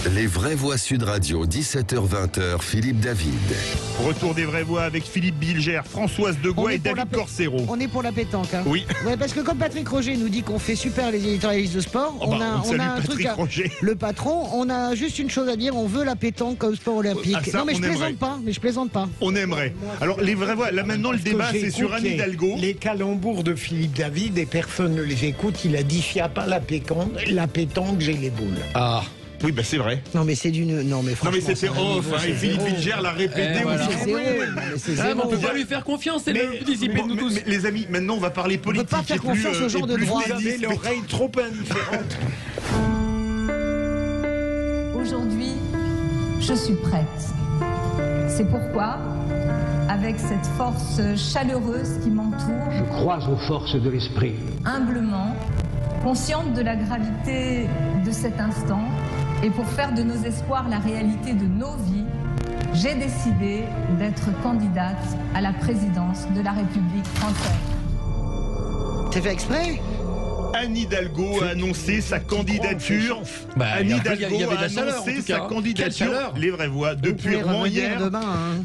Les vraies voix Sud Radio, 17h-20h, Philippe David. Retour des vraies voix avec Philippe Bilger, Françoise Degois et David Corcero. On est pour la pétanque. Hein. Oui. Ouais, parce que comme Patrick Roger nous dit qu'on fait super les éditorialistes de sport, on a un truc à... Le patron, on a juste une chose à dire, on veut la pétanque comme sport olympique. Ah, ça, non mais je aimerait. plaisante pas. On aimerait. Alors les vraies voix, là maintenant le débat c'est sur Anne Hidalgo. Les calembours de Philippe David et personne ne les écoute, il a dit s'il n'y a pas la pétanque, j'ai les boules. Ah. Oui, bah c'est vrai. Non, mais c'est d'une. Non, mais franchement. Non, mais c'était off. Et Philippe Bilger l'a répété aussi. On peut pas lui faire confiance, c'est le discipline de nous tous. Mais les amis, maintenant on va parler politique. On peut pas faire confiance au genre de droit. Vous avez l'oreille trop indifférente. Aujourd'hui, je suis prête. C'est pourquoi, avec cette force chaleureuse qui m'entoure, je crois aux forces de l'esprit. Humblement, consciente de la gravité de cet instant, et pour faire de nos espoirs la réalité de nos vies, j'ai décidé d'être candidate à la présidence de la République française. C'est fait exprès ? Anne Hidalgo a annoncé sa candidature. Anne Hidalgo a annoncé sa candidature. Les vraies voix depuis Rouen hier.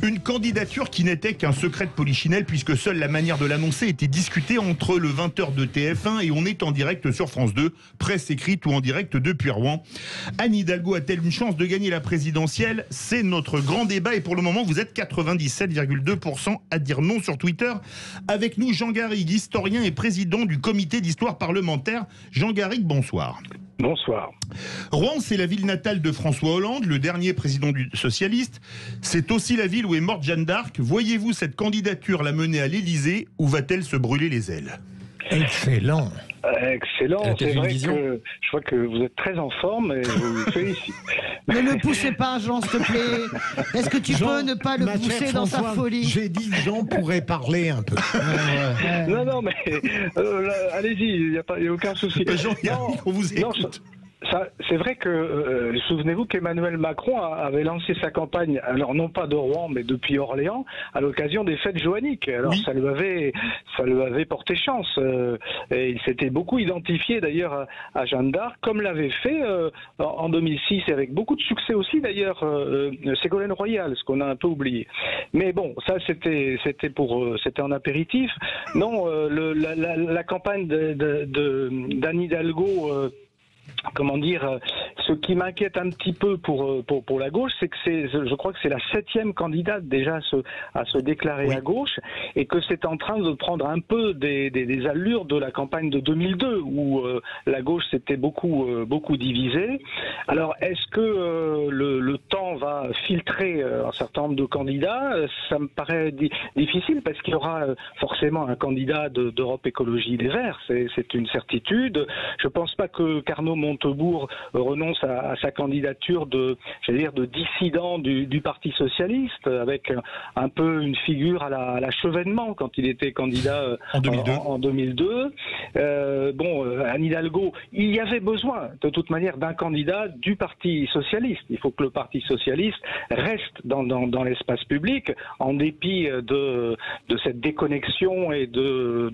Une candidature qui n'était qu'un secret de polichinelle puisque seule la manière de l'annoncer était discutée entre le 20h de TF1 et on est en direct sur France 2, presse écrite ou en direct depuis Rouen. Anne Hidalgo a-t-elle une chance de gagner la présidentielle? C'est notre grand débat et pour le moment vous êtes 97,2% à dire non sur Twitter. Avec nous Jean Garrigue, historien et président du comité d'histoire parlementaire. Jean Garrigue, bonsoir. Bonsoir. Rouen, c'est la ville natale de François Hollande, le dernier président du socialiste. C'est aussi la ville où est morte Jeanne d'Arc. Voyez-vous cette candidature la mener à l'Élysée ou va-t-elle se brûler les ailes? Excellent. Excellent, c'est vrai que je vois que vous êtes très en forme et je vous félicite. Ne le poussez pas, Jean, s'il te plaît. Est-ce que tu peux ne pas le pousser dans sa folie? J'ai dit que Jean pourrait parler un peu. Non, mais allez-y, il n'y a aucun souci. Jean, on vous écoute. C'est vrai que, souvenez-vous qu'Emmanuel Macron avait lancé sa campagne, alors non pas de Rouen, mais depuis Orléans, à l'occasion des fêtes joanniques. Alors oui. ça lui avait porté chance. Et il s'était beaucoup identifié d'ailleurs à Jeanne d'Arc, comme l'avait fait en 2006, et avec beaucoup de succès aussi d'ailleurs Ségolène Royal, ce qu'on a un peu oublié. Mais bon, ça c'était en apéritif. Non, la campagne d'Anne Hidalgo... comment dire, ce qui m'inquiète un petit peu pour la gauche, c'est que je crois que c'est la 7e candidate déjà à se déclarer à gauche, et que c'est en train de prendre un peu des allures de la campagne de 2002 où la gauche s'était beaucoup divisée. Alors est-ce que le temps va filtrer un certain nombre de candidats? Ça me paraît difficile parce qu'il y aura forcément un candidat d'Europe Écologie Les Verts, c'est une certitude. Je pense pas que Carnot Montebourg renonce à sa candidature de dissident du Parti Socialiste, avec un peu une figure à la Chevènement quand il était candidat en 2002. Anne Hidalgo, il y avait besoin de toute manière d'un candidat du Parti Socialiste. Il faut que le Parti Socialiste reste dans l'espace public, en dépit de cette déconnexion et de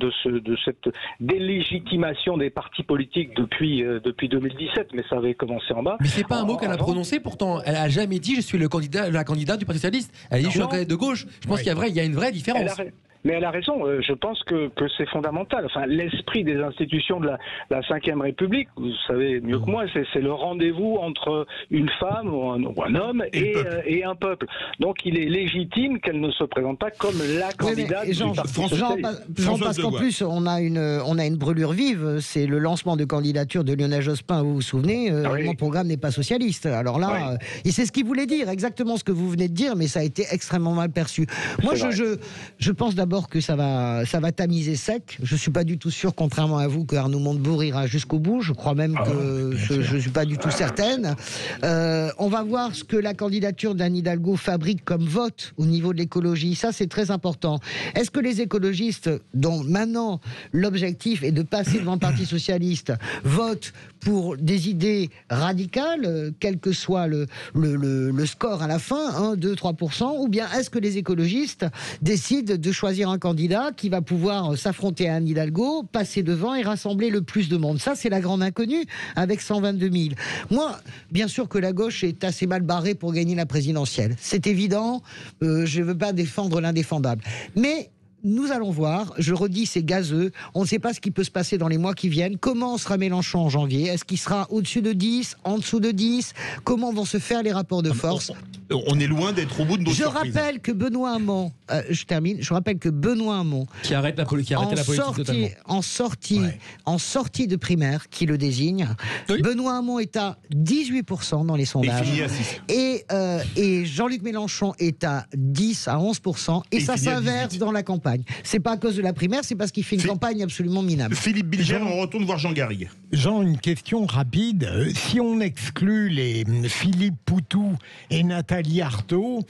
cette délégitimation des partis politiques depuis 2017, mais ça avait commencé en bas. Mais c'est pas un mot qu'elle a prononcé, pourtant. Elle a jamais dit je suis la candidate du Parti socialiste. Elle a dit je suis un candidat de gauche. Je pense qu'il y a une vraie différence. Mais elle a raison, je pense que c'est fondamental. Enfin, l'esprit des institutions de la Ve République, vous savez mieux que moi, c'est le rendez-vous entre une femme ou un homme et un peuple. Donc il est légitime qu'elle ne se présente pas comme la candidate du Parti Socialiste. Jean, parce qu'en plus, on a une brûlure vive, c'est le lancement de candidature de Lionel Jospin, vous vous souvenez, mon programme n'est pas socialiste. Alors là, et c'est ce qu'il voulait dire, exactement ce que vous venez de dire, mais ça a été extrêmement mal perçu. Moi, je pense d'abord que ça va tamiser sec. Je suis pas du tout sûr, contrairement à vous, que Arnaud Montebourg ira jusqu'au bout. Je crois même que je suis pas du tout certaine. On va voir ce que la candidature d'Anne Hidalgo fabrique comme vote au niveau de l'écologie. Ça, c'est très important. Est-ce que les écologistes, dont maintenant l'objectif est de passer devant le Parti Socialiste, votent pour des idées radicales, quel que soit le score à la fin, 1, 2, 3%, ou bien est-ce que les écologistes décident de choisir choisir un candidat qui va pouvoir s'affronter à Anne Hidalgo, passer devant et rassembler le plus de monde. Ça, c'est la grande inconnue avec 122 000. Moi, bien sûr que la gauche est assez mal barrée pour gagner la présidentielle. C'est évident, je ne veux pas défendre l'indéfendable. Mais nous allons voir, je redis, c'est gazeux, on ne sait pas ce qui peut se passer dans les mois qui viennent. Comment sera Mélenchon en janvier? Est-ce qu'il sera au-dessus de 10, en dessous de 10? Comment vont se faire les rapports de force? On est loin d'être au bout de nos surprises. Je rappelle que Benoît Hamon, je rappelle que Benoît Hamon, qui arrête la politique totalement. En sortie de primaire, qui le désigne, oui. Benoît Hamon est à 18% dans les sondages. Et Jean-Luc Mélenchon est à 10 à 11%. Et ça s'inverse dans la campagne. C'est pas à cause de la primaire, c'est parce qu'il fait une campagne absolument minable. Philippe Bilger, on retourne voir Jean Garrigue. Jean, une question rapide. Si on exclut les Philippe Poutou et Nathalie Arthaud,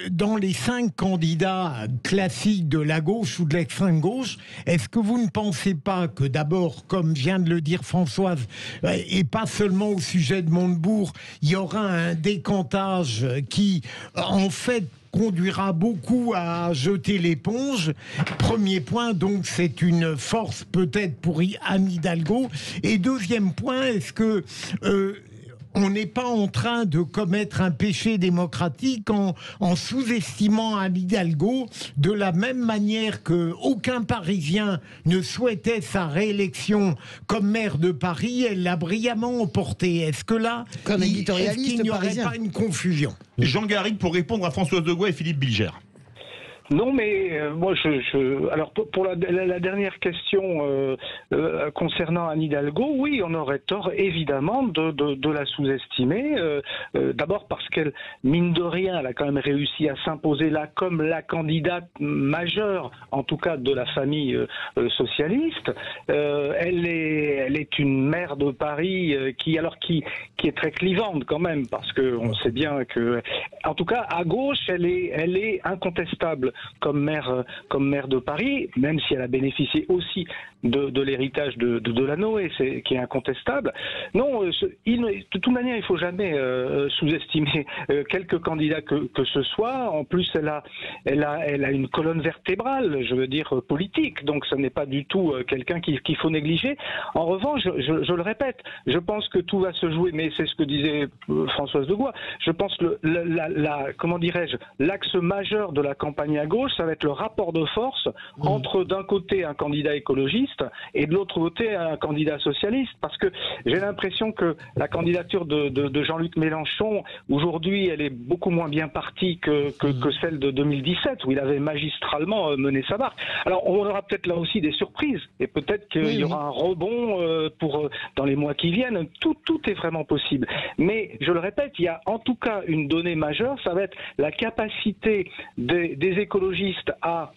dans les 5 candidats classiques de la gauche ou de l'extrême gauche, est-ce que vous ne pensez pas que d'abord, comme vient de le dire Françoise, et pas seulement au sujet de Montebourg, il y aura un décantage qui, en fait, conduira beaucoup à jeter l'éponge. Premier point, donc c'est une force peut-être pour Anne Hidalgo. Et deuxième point, est-ce que on n'est pas en train de commettre un péché démocratique en sous-estimant Anne Hidalgo de la même manière qu'aucun Parisien ne souhaitait sa réélection comme maire de Paris, elle l'a brillamment emporté. Est-ce que là, est-ce qu'il n'y aurait pas une confusion? Jean Garrigue pour répondre à Françoise Degois et Philippe Bilger. Non, mais moi, alors pour la dernière question concernant Anne Hidalgo, oui, on aurait tort évidemment de la sous-estimer. D'abord parce qu'elle, mine de rien, elle a quand même réussi à s'imposer là comme la candidate majeure, en tout cas de la famille socialiste. Elle est une maire de Paris qui est très clivante quand même, parce que on sait bien que, en tout cas, à gauche, elle est incontestable comme maire de Paris, même si elle a bénéficié aussi de l'héritage de Delanoë, qui est incontestable. Non, de toute manière, il ne faut jamais sous-estimer quelque candidat que ce soit. En plus, elle a une colonne vertébrale, je veux dire politique, donc ce n'est pas du tout quelqu'un qu'il faut négliger. En revanche, je le répète, je pense que tout va se jouer, mais c'est ce que disait Françoise Degois, je pense que comment dirais-je, l'axe majeur de la campagne à gauche, ça va être le rapport de force entre d'un côté un candidat écologiste et de l'autre côté un candidat socialiste, parce que j'ai l'impression que la candidature de Jean-Luc Mélenchon aujourd'hui, elle est beaucoup moins bien partie que celle de 2017 où il avait magistralement mené sa barque. Alors on aura peut-être là aussi des surprises et peut-être qu'il y aura un rebond dans les mois qui viennent. Tout est vraiment possible. Mais je le répète, il y a en tout cas une donnée majeure, ça va être la capacité des écologistes à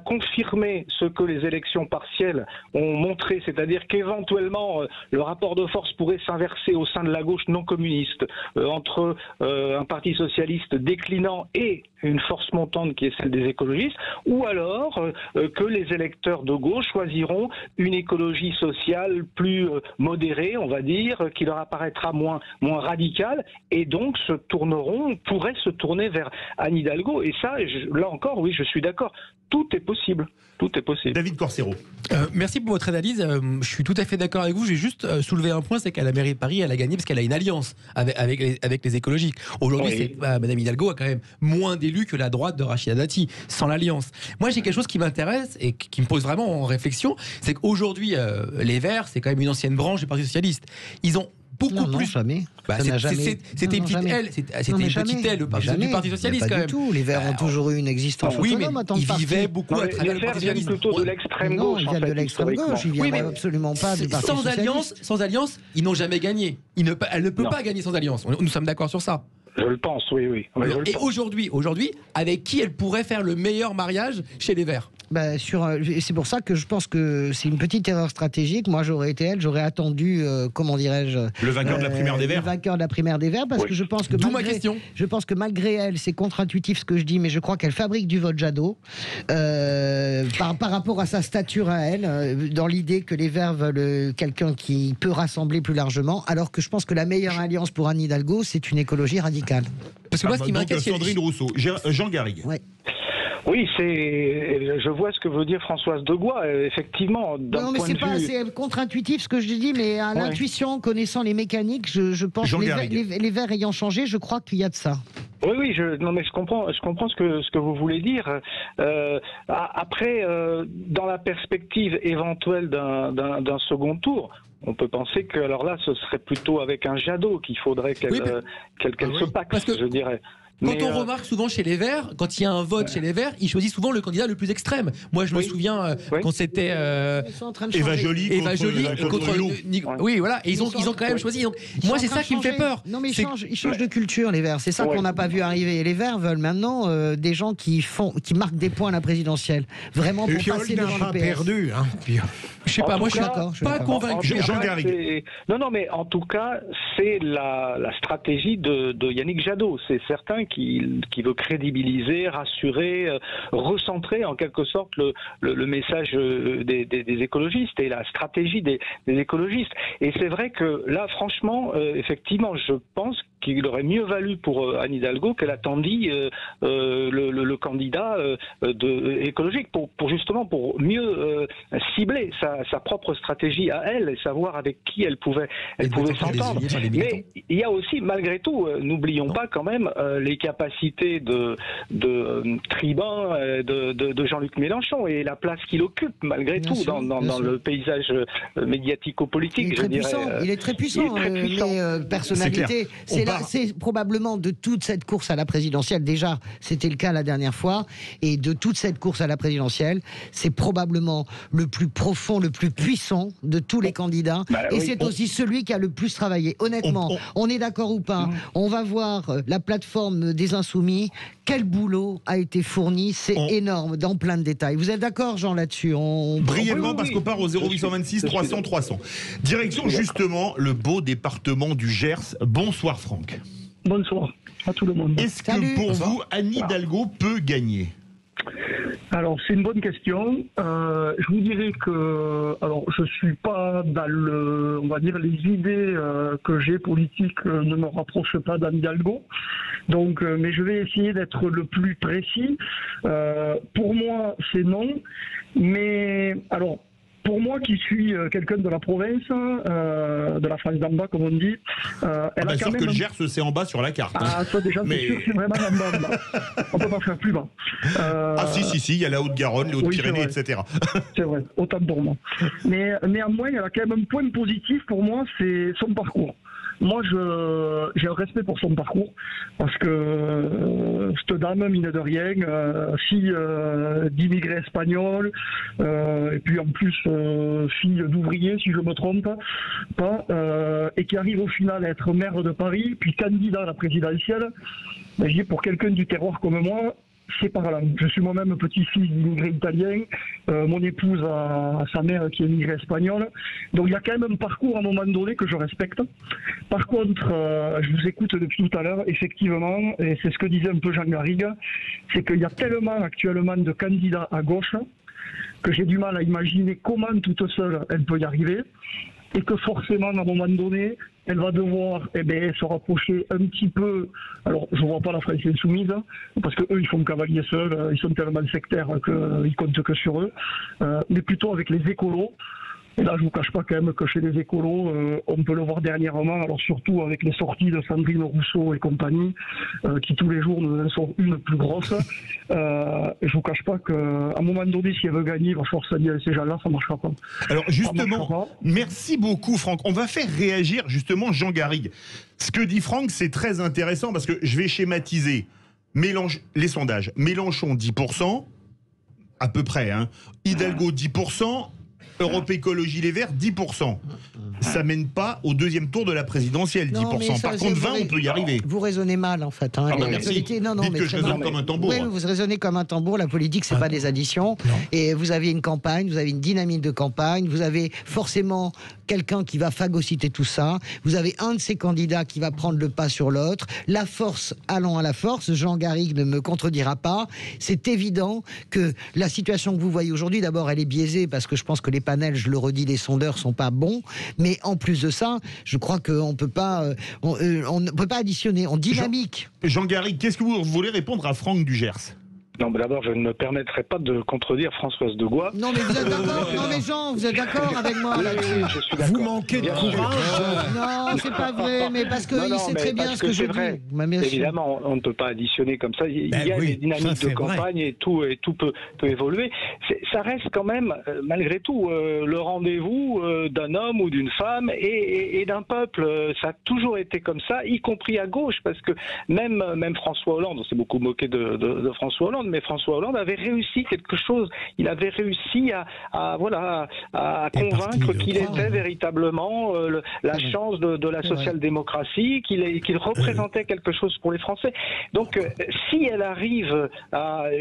confirmer ce que les élections partielles ont montré, c'est-à-dire qu'éventuellement le rapport de force pourrait s'inverser au sein de la gauche non communiste entre un parti socialiste déclinant et une force montante qui est celle des écologistes, ou alors que les électeurs de gauche choisiront une écologie sociale plus modérée, on va dire, qui leur apparaîtra moins radicale, et donc pourraient se tourner vers Anne Hidalgo. Et ça, là encore, oui, je suis d'accord. Tout est possible. Tout est possible. David Corcero. Merci pour votre analyse. Je suis tout à fait d'accord avec vous. J'ai juste soulevé un point, c'est qu'à la mairie de Paris, elle a gagné parce qu'elle a une alliance avec les écologiques. Aujourd'hui, Madame Hidalgo a quand même moins d'élus que la droite de Rachida Dati, sans l'alliance. Moi, j'ai quelque chose qui m'intéresse et qui me pose vraiment en réflexion, c'est qu'aujourd'hui, les Verts, c'est quand même une ancienne branche du Parti socialiste. Ils ont beaucoup plus. Jamais. C'était une petite aile. C'était une petite aile du Parti socialiste quand même. Tout. Les Verts ont toujours eu une existence. Oui, mais ils vivaient beaucoup à travers le Parti socialiste. Plutôt de l'extrême gauche. Ils viennent de l'extrême gauche. Ils viennent absolument pas du Parti socialiste. Sans alliance, ils n'ont jamais gagné. Elle ne peut pas gagner sans alliance. Nous sommes d'accord sur ça. Je le pense, oui. Et aujourd'hui, avec qui elle pourrait faire le meilleur mariage chez les Verts? C'est pour ça que je pense que c'est une petite erreur stratégique. Moi, j'aurais attendu, comment dirais-je, le vainqueur de la primaire des Verts. Le vainqueur de la primaire des Verts, parce que je pense que malgré elle, c'est contre-intuitif ce que je dis, mais je crois qu'elle fabrique du vote Jadot par rapport à sa stature à elle, dans l'idée que les Verts veulent quelqu'un qui peut rassembler plus largement, alors que je pense que la meilleure alliance pour Anne Hidalgo, c'est une écologie radicale. Parce que moi, ce qui m'inquiète, Sandrine Rousseau, Jean Garrigue. Ouais. Oui, je vois ce que veut dire Françoise Degois, effectivement. Non, mais c'est contre-intuitif ce que je dis, mais à l'intuition, connaissant les mécaniques, je pense que les Verts ayant changé, je crois qu'il y a de ça. Oui, non, mais je comprends ce que vous voulez dire. Après, dans la perspective éventuelle d'un second tour, on peut penser que, alors là, ce serait plutôt avec un Jadot qu'il faudrait qu'elle se pacte, je dirais. Quand on remarque souvent chez les Verts, quand il y a un vote chez les Verts, ils choisissent souvent le candidat le plus extrême. Moi, je me souviens quand c'était Eva Joly contre oui, voilà. Et ils ont quand même choisi. Donc, moi, c'est ça qui me fait peur. Non, mais ils changent de culture, les Verts. C'est ça qu'on n'a pas vu arriver. Et les Verts veulent maintenant des gens qui marquent des points à la présidentielle. Vraiment pour passer devant le PS. Perdu. Hein. Je sais pas. Moi, je suis pas convaincu. Jean Garrigue. Non, mais en tout cas, c'est la stratégie de Yannick Jadot. C'est certain qui veut crédibiliser, rassurer, recentrer en quelque sorte le message des écologistes et la stratégie des écologistes. Et c'est vrai que là, franchement, effectivement, je pense qu'il aurait mieux valu pour Anne Hidalgo qu'elle attendit le candidat écologique pour justement pour mieux cibler sa propre stratégie à elle et savoir avec qui elle pouvait s'entendre. Mais il y a aussi, malgré tout, n'oublions pas quand même les capacités de tribun de Jean-Luc Mélenchon et la place qu'il occupe malgré tout dans le paysage médiatico-politique. Il est très puissant. Mais personnalité, c'est probablement de toute cette course à la présidentielle, déjà c'était le cas la dernière fois, et de toute cette course à la présidentielle, c'est probablement le plus profond, le plus puissant de tous les candidats, et c'est aussi celui qui a le plus travaillé. Honnêtement, on est d'accord ou pas, on va voir la plateforme des Insoumis, quel boulot a été fourni, c'est énorme, dans plein de détails. Vous êtes d'accord, Jean, là-dessus? Brièvement, parce qu'on part au 0826 300 300. Direction justement le beau département du Gers. Bonsoir Franck. Bonsoir à tout le monde. Est-ce que pour vous, Anne Hidalgo peut gagner? Alors, c'est une bonne question. Je vous dirais que, alors, je suis pas dans on va dire, les idées que j'ai politiques ne me rapprochent pas d'Anne Hidalgo. Donc, mais je vais essayer d'être le plus précis. Pour moi, c'est non. Mais, alors, pour moi qui suis quelqu'un de la province, de la France d'en bas comme on dit, elle a quand même... que le Gers c'est en bas sur la carte. Ah ça déjà c'est sûr, c'est vraiment en bas. On peut pas faire plus bas. Si, il y a la Haute-Garonne, les Hautes-Pyrénées, etc. C'est vrai, autant pour moi. Mais néanmoins, elle a quand même un point positif pour moi, c'est son parcours. Moi, j'ai un respect pour son parcours, parce que cette dame, mine de rien, fille d'immigrés espagnols, et puis en plus fille d'ouvriers, si je me trompe pas, et qui arrive au final à être maire de Paris, puis candidat à la présidentielle, je dis pour quelqu'un du terroir comme moi, c'est parlant. Je suis moi-même petit-fils d'immigrés italiens, mon épouse a sa mère qui est immigrée espagnole, donc il y a quand même un parcours à un moment donné que je respecte. Par contre, je vous écoute depuis tout à l'heure, effectivement, et c'est ce que disait un peu Jean Garrigue, c'est qu'il y a tellement actuellement de candidats à gauche que j'ai du mal à imaginer comment toute seule elle peut y arriver, et que forcément à un moment donné elle va devoir se rapprocher un petit peu. Alors je ne vois pas la France insoumise parce que eux ils font cavalier seul, ils sont tellement sectaires qu'ils comptent que sur eux, mais plutôt avec les écolos. Et là, je ne vous cache pas quand même que chez les écolos, on peut le voir dernièrement, alors surtout avec les sorties de Sandrine Rousseau et compagnie, qui tous les jours nous en sont une plus grosse. Et je ne vous cache pas qu'à un moment donné, si elle veut gagner, il va falloir s'allier avec ces gens-là, ça ne marchera pas. Alors justement, merci beaucoup Franck. On va faire réagir justement Jean Garrigue. Ce que dit Franck, c'est très intéressant parce que je vais schématiser les sondages. Mélenchon 10%, à peu près. Hidalgo 10%. Europe Écologie Les Verts, 10%. Ça mène pas au deuxième tour de la présidentielle, 10%. Par contre, 20, on peut y arriver. Vous raisonnez mal, en fait. Merci. Dites que je raisonne comme un tambour. Oui, vous raisonnez comme un tambour. La politique, c'est pas des additions. Non. Et vous avez une campagne, vous avez une dynamique de campagne, vous avez forcément quelqu'un qui va phagocyter tout ça. Vous avez un de ces candidats qui va prendre le pas sur l'autre. La force allant à la force. Jean Garrigue ne me contredira pas. C'est évident que la situation que vous voyez aujourd'hui, d'abord, elle est biaisée parce que je pense que les panels, je le redis, des sondeurs sont pas bons. Mais en plus de ça, je crois qu'on peut pas, on ne peut pas additionner. On dynamique. Jean Garrigue, qu'est-ce que vous voulez répondre à Franck du Gers? Non, mais d'abord, je ne me permettrai pas de contredire Françoise de Gois. Non, mais vous êtes d'accord. Non, mais Jean, vous êtes d'accord avec moi là-dessus. Je suis d'accord. Vous manquez de courage. Non, c'est pas vrai, mais parce qu'il sait très bien ce que je dis. Évidemment, on ne peut pas additionner comme ça. Il y a des dynamiques de campagne et tout peut évoluer. Ça reste quand même, malgré tout, le rendez-vous d'un homme ou d'une femme et d'un peuple. Ça a toujours été comme ça, y compris à gauche, parce que même François Hollande, on s'est beaucoup moqué de François Hollande, mais François Hollande avait réussi quelque chose. Il avait réussi à convaincre qu'il était véritablement la chance de la social-démocratie, qu'il représentait quelque chose pour les Français. Donc, si elle arrive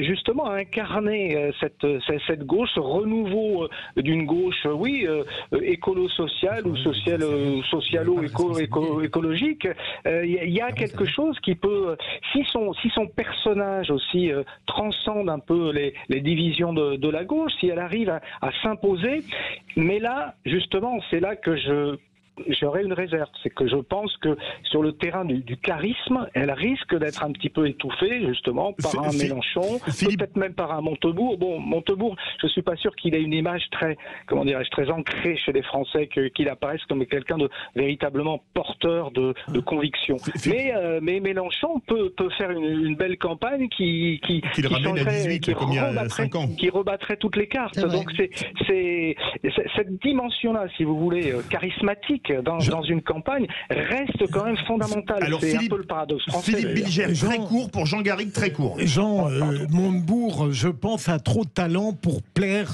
justement à incarner cette gauche, ce renouveau d'une gauche, écolo-sociale ou socialo-écologique, il y a quelque chose qui peut, si son personnage aussi transcende un peu les divisions de la gauche, si elle arrive à s'imposer. Mais là, justement, c'est là que j'aurais une réserve. C'est que je pense que sur le terrain du charisme, elle risque d'être un petit peu étouffée, justement, par un Mélenchon, peut-être même par un Montebourg. Bon, Montebourg, je suis pas sûr qu'il ait une image très ancrée chez les Français, qu'il apparaisse comme quelqu'un de véritablement porteur de conviction. Mais Mélenchon peut faire une belle campagne qui ramène à 18, comme il y a 5 ans. Qui rebattrait toutes les cartes. Donc c'est cette dimension-là, si vous voulez, charismatique, dans une campagne, reste quand même fondamentale. C'est un peu le paradoxe français. Philippe Bilger, très court pour Jean Garrigue, très court. Jean, Montebourg, je pense, a trop de talent pour plaire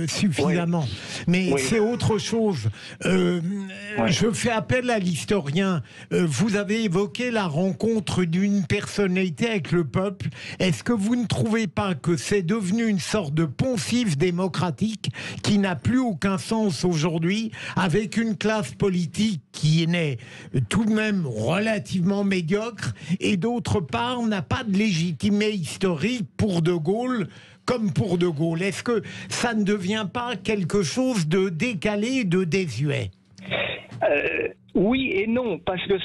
suffisamment. Mais c'est autre chose. Je fais appel à l'historien. Vous avez évoqué la rencontre d'une personnalité avec le peuple. Est-ce que vous ne trouvez pas que c'est devenu une sorte de poncif démocratique qui n'a plus aucun sens aujourd'hui, avec une classe politique qui est tout de même relativement médiocre, et d'autre part n'a pas de légitimité historique pour De Gaulle comme pour De Gaulle? Est-ce que ça ne devient pas quelque chose de décalé, de désuet? Oui et non, parce que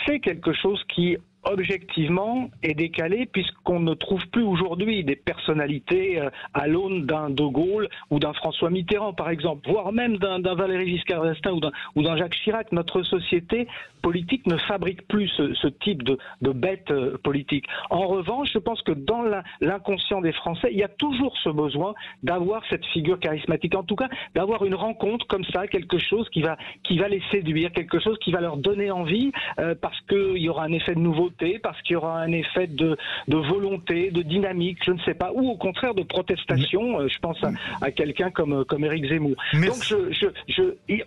c'est quelque chose qui objectivement est décalé, puisqu'on ne trouve plus aujourd'hui des personnalités à l'aune d'un De Gaulle ou d'un François Mitterrand, par exemple, voire même d'un Valéry Giscard d'Estaing ou d'un Jacques Chirac. Notre société politique ne fabrique plus ce type de bête politique. En revanche, je pense que dans l'inconscient des Français, il y a toujours ce besoin d'avoir cette figure charismatique, en tout cas d'avoir une rencontre comme ça, quelque chose qui va les séduire, quelque chose qui va leur donner envie, parce qu'il y aura un effet de nouveauté, parce qu'il y aura un effet de volonté, de dynamique, je ne sais pas, ou au contraire de protestation. Je pense à quelqu'un comme Éric Zemmour. Merci. Donc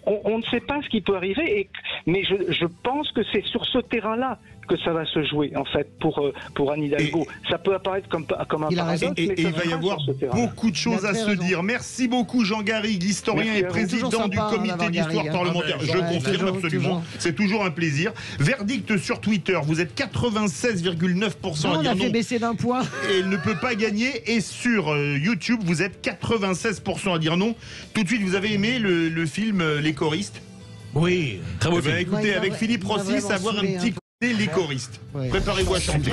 on ne sait pas ce qui peut arriver, mais je pense que c'est sur ce terrain-là que ça va se jouer, en fait, pour Anne Hidalgo. Ça peut apparaître comme un paradoxe, et il va y avoir beaucoup de choses à se dire. Merci beaucoup, Jean Garrigue, historien et président du comité d'histoire parlementaire. Je confirme absolument. C'est toujours un plaisir. Verdict sur Twitter, vous êtes 96,9% à dire non. On a fait baisser d'un point. Et elle ne peut pas gagner. Et sur YouTube, vous êtes 96% à dire non. Tout de suite, vous avez aimé le film Les Choristes? Oui, très beau film. Écoutez, avec Philippe Rossi, savoir un petit côté Les Choristes. Préparez-vous à chanter.